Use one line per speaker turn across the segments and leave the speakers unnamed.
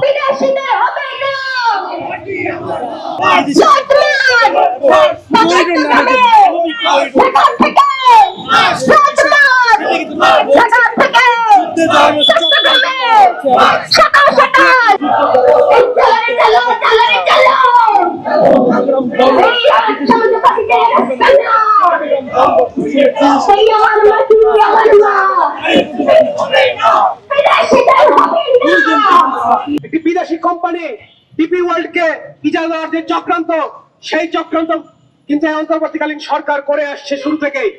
বিদেশিদের হবে না।
একটি বিদেশি কোম্পানি ডিপি ওয়ার্ল্ড কে ইজারা দেওয়ার যে চক্রান্ত, সেই চক্রান্ত কিন্তু অন্তর্বর্তীকালীন সরকার করে আসছে শুরু থেকেই।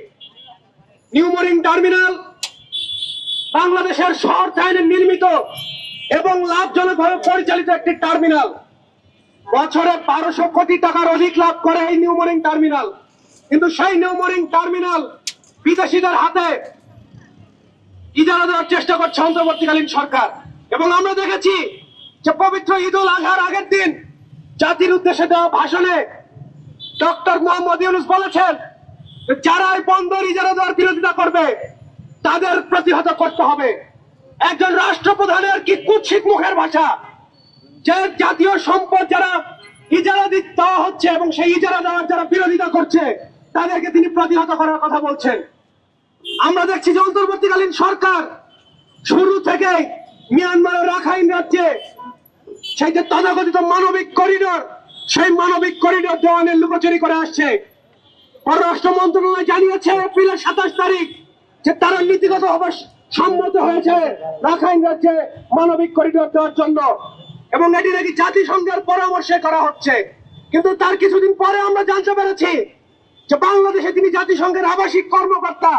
নিউ মরিন টার্মিনাল বাংলাদেশের সরকারের নির্মিত এবং লাভজনকভাবে পরিচালিত একটি টার্মিনাল। বছরে 1200 কোটি টাকার অধিক লাভ করে এই নিউ মরিন টার্মিনাল। কিন্তু সেই নিউ মরিন টার্মিনাল বিদেশিদের হাতে ইজারা দেওয়ার চেষ্টা করছে অন্তর্বর্তীকালীন সরকার। এবং আমরা দেখেছি যে পবিত্র ঈদ উল আজহার আগের দিন জাতির উদ্দেশ্যে দেওয়া ভাষণে ডক্টর মোহাম্মদ ইউনূস বলেছেন যারা এই বন্দর ইজারা দেওয়ার বিরোধিতা করবে তাদের প্রতিহত করতে হবে। একজন রাষ্ট্রপ্রধানের কি কুৎসিত মুখের ভাষা, যে জাতীয় সম্পদ যারা ইজারা দেওয়া হচ্ছে এবং সেই ইজারা দেওয়ার যারা বিরোধিতা করছে তাদেরকে তিনি প্রতিহত করার কথা বলছেন। আমরা দেখছি যে অন্তর্বর্তীকালীন সরকার শুরু থেকে মিয়ানমারের রাখাইন রাজ্যে সেই যে তথাকথিত মানবিক করিডোর, সেই মানবিক করিডোর দেওয়ানের লুকোচুরি করে আসছে। পররাষ্ট্র মন্ত্রণালয় জানিয়েছে এপ্রিলের 27 তারিখ যে তারা নীতিগতভাবে সম্মত হয়েছে রাখাইন রাজ্যে মানবিক করিডোর দেওয়ার জন্য, এবং এটি নাকি জাতিসংঘের পরামর্শে করা হচ্ছে। কিন্তু তার কিছুদিন পরে আমরা জানতে পেরেছি যে বাংলাদেশে তিনি জাতিসংঘের আবাসিক কর্মকর্তা,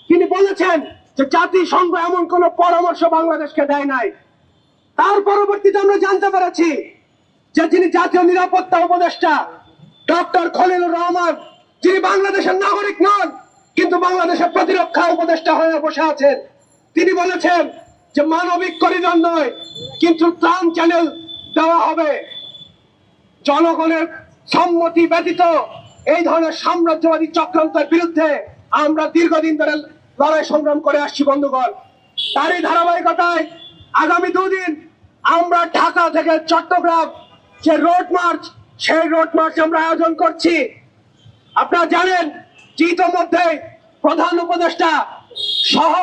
তিনি বলেছেন যে জাতিসংঘ এমন কোন পরামর্শ বাংলাদেশকে দেয় নাই। তার পরবর্তীতে আমরা জানতে পেরেছি যে তিনি জাতীয় নিরাপত্তা উপদেষ্টা ডক্টর খলিলুর রহমান, যিনি বাংলাদেশের নাগরিক নন কিন্তু বাংলাদেশের প্রতিরক্ষা উপদেষ্টা হয়ে বসে আছেন, তিনি বলেছেন যে মানবিক করিডোর নয় কিন্তু ত্রাণ চ্যানেল দেওয়া হবে। জনগণের সম্মতি ব্যতীত এই ধরনের সাম্রাজ্যবাদী চক্রান্তের বিরুদ্ধে আমরা দীর্ঘদিন ধরে লড়াই সংগ্রাম করে আসছি বন্ধুগণ। তারই ধারাবাহিকতায় আগামী 2 দিন আমরা ঢাকা থেকে চট্টগ্রাম যে রোড মার্চ, সেই রোড মার্চ আমরা আয়োজন করছি। আপনারা জানেন যে ইতোমধ্যে প্রধান উপদেষ্টা সহ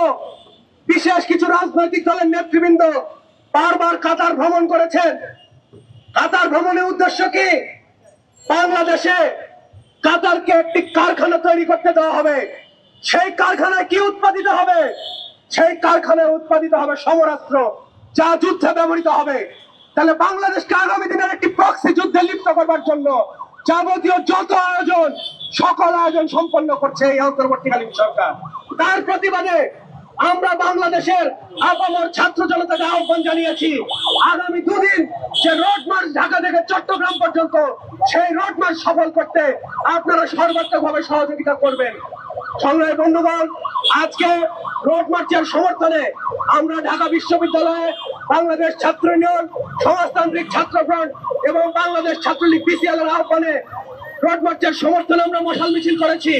বিশেষ কিছু রাজনৈতিক দলের নেতৃবৃন্দ বারবার কাতার ভ্রমণ করেছেন। কাতার ভ্রমণের উদ্দেশ্য কি? বাংলাদেশে কাতারকে একটি কারখানা তৈরি করতে দেওয়া হবে। সেই কারখানায় কি উৎপাদিত হবে? সেই কারখানায় উৎপাদিত হবে সমরাস্ত্র, যা যুদ্ধে ব্যবহৃত হবে। তাহলে বাংলাদেশকে আগামী দিনের একটি প্রক্সি যুদ্ধে লিপ্ত করবার জন্য যাবতীয় যত আয়োজন, সকল আয়োজন সম্পন্ন করছে এই অন্তর্বর্তীকালীন সরকার। তার প্রতিবাদে আমরা বাংলাদেশের আপামর ছাত্র জনতাকে আহ্বান জানিয়েছি আগামী 2 দিন যে রোড মার্চ ঢাকা থেকে চট্টগ্রাম পর্যন্ত, সেই রোড মার্চ সফল করতে আপনারা সর্বাত্মকভাবে সহযোগিতা করবেন। সংগ্রামী বন্ধুগণ, আজকে রোড মার্চের সমর্থনে আমরা ঢাকা বিশ্ববিদ্যালয়ে বাংলাদেশ ছাত্র ইউনিয়ন, সমাজতান্ত্রিক ছাত্র ফ্রন্ট এবং বাংলাদেশ ছাত্রলীগ বিসিএল এর আহ্বানে রোড মার্চের সমর্থনে আমরা মশাল মিছিল করেছি।